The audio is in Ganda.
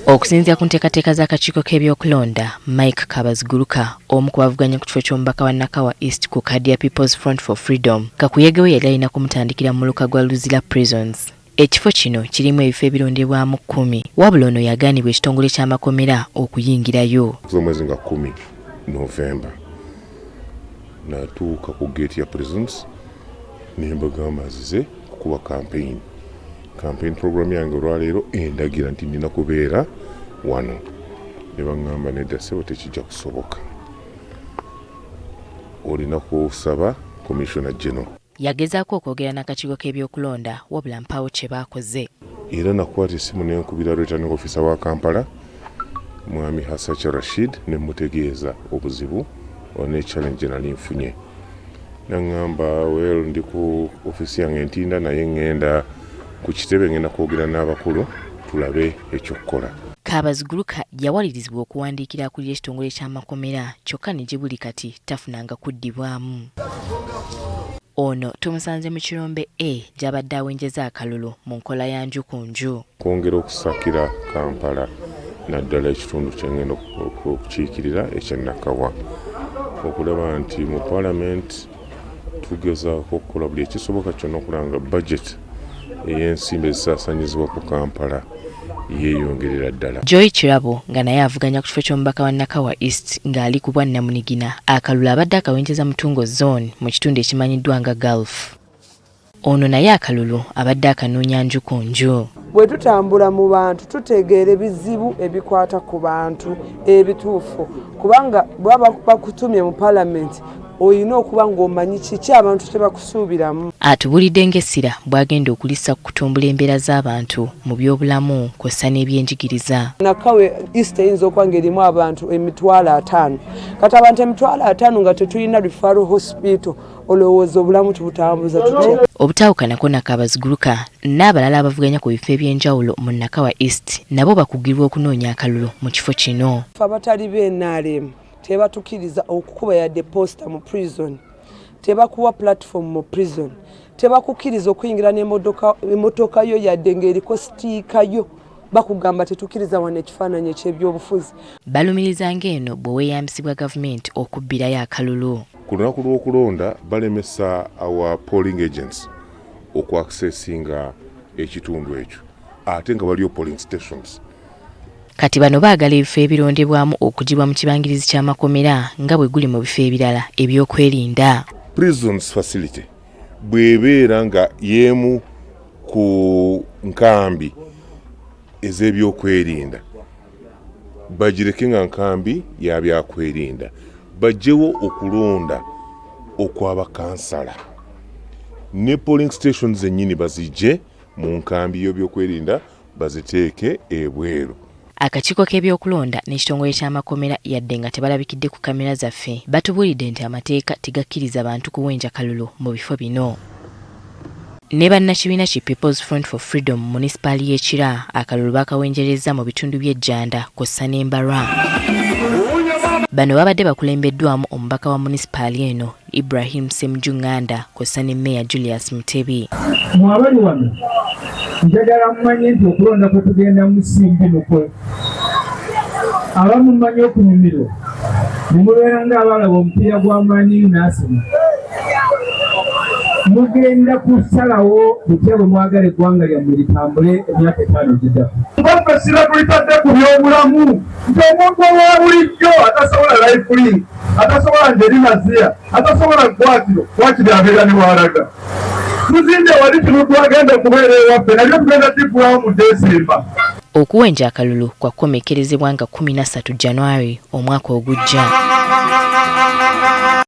Okusinziira ku nteekateeka z'akakiiko k'ebyokulonda, Mike Kabaziguruka, omu ku bavuganya ku kifo ky'omubaka wa Nakawa East ku kkaadi ya People's Front for Freedom, Kakuyege we yali alina kumutandikira mu luka gwa Luzira Prisons. Ekifo kino kirimu ebifo ebirondebwamu 10, wabula ono yagaanibwa ekitongole ky'amakomera okuyingirayo. Mwezi nga 10 November natuuka ku gate ya prisons nembagamba azize kukuba campaign program yange olwaleero endagira nti nina kubeera wano. Ne baŋŋamba nedda ssebo tekijja kusoboka, olina kusaba Commissioner General. Yagezaako okwogera n'akakiiko k'ebyokulonda wabula mpaawo kye baakoze. Era nakwata essimu nenkubira returning officer wa Kampala Mwami Hasacha Rashid ne mutegeeza obuzibu ne challenge nali nfunye. Naŋŋamba well ndi ku ofisi yange ntinda naye ŋŋenda ku kitebe ngenda kwogera n'abakulu tulabe ekyokukola. Kabaziguruka yawalirizibwa okuwandiikira akulira ekitongole ky'amakomera kyokka ne gye buli kati tafunanga kuddibwamu. Ono tumusanze mu kirombe gy'abadde awenjeza akalulu mu nkola ya nju ku nju. Kwongera okusakira Kampala naddala ekitundu kyengenda okukiikirira ekya Nakawa okulaba nti mu Parliament tugezaako okukola buli ekisoboka kyonna okulanga budget ey'ensimbi ezisaasanyizibwa ku Kampala yeeyongerera ddala. Joy Kirabo nga naye avuganya ku kifo ky'omubaka wa Nakawa East ng'ali ku Bwannamunigina, akalulu abadde akawenjeza Mutungo Zone mu kitundu ekimanyiddwa nga Gulf. Ono naye akalulu abadde akanoonya nju ku nju. Bwe tutambula mu bantu tutegeera ebizibu ebikwata ku bantu ebituufu, kubanga bwaba bakutumye mu Parliament oyina okuba ng'omanyi kiki abantu tebakusuubiramu. Atubulidde ng'essira bw'agenda okulisa ku kutumbula embeera z'abantu mu byobulamu kw'ossa n'ebyenjigiriza. Nakawa East eyinza okuba ng'erimu abantu 50,000. Kati abantu 50,000 nga tetulina referral hospital, olowooza obulamu tubutambuza tutya? Obutaawukanako na Kabaziguruka n'abalala abavuganya ku bifo eby'enjawulo mu Nakawa East nabo bakugirwa okunoonya akalulu mu kifo kino. Abatali b'NRM tebatukiriza okukuba yadde posta mu prison, tebakuwa platform mu prison, tebakukiriza okuyingira n'emmotoka yo yadde ng'eriko sitiika yo, bakugamba tetukiriza wano ekifaananyi eky'ebyobufuzi. Balumiriza ng'eno bwe weeyambisibwa gavumenti okubbirayo akalulu. Ku lunaku lw'okulonda balemesa our polling agents okwaccessinga ekitundu ekyo ate nga waliyo polling stations. Kati bano baagala ebifo ebirondebwamu okugibwa mu kibangirizi ky'amakomera nga bwe guli mu bifo ebirala ebyokwerinda. Prisons facility bw'ebeera nga y'emu ku nkambi ez'ebyokwerinda bagireke nga nkambi ya byakwerinda, bajjewo okulonda okw'abakansala ne polling stations ennyini bazijje mu nkambi y'ebyokwerinda baziteeke ebweru. Akakiiko k'ebyokulonda n'ekitongole ky'amakomera yadde nga tebalabikidde ku kamera zaffe batubulidde nti amateeka tegakkiriza bantu kuwenja kalulu mu bifo bino. Ne bannakibiina ki People's Front for Freedom munisipaali y'Ekira akalulu bakawenjereza mu bitundu by'Ejjanda kw'ossa n'Embarwa. Bano babadde bakulembeddwamu omubaka wa munisipaali eno Ibrahim Semjunganda kw'ossa ne Meya Julius Mutebi. Mwabali wano njagala mmanye nti okulonda kwe tugenda mu Simbi nokwe abamu mmanyi okunyumiro ne mubeera ng'abalaba omupiira gw'amaanyi n'asima mugenda kusalawo butya bwe mwagala eggwanga lyammwe litambule emyaka 5 giddako. Mbaffe sirabulitadde ku byobulamu nti omuntu owa bulijjo atasobola lifelink, atasobola njerinaziya, atasobola gwakiri abeera ne walaga. Tuzinde wali kino twagenda okubeera ewaffe nabyo tugenda tiggulawo mu Desemba. Okuwenja akalulu kwakomekerezebwa nga 13 January omwaka ogujja.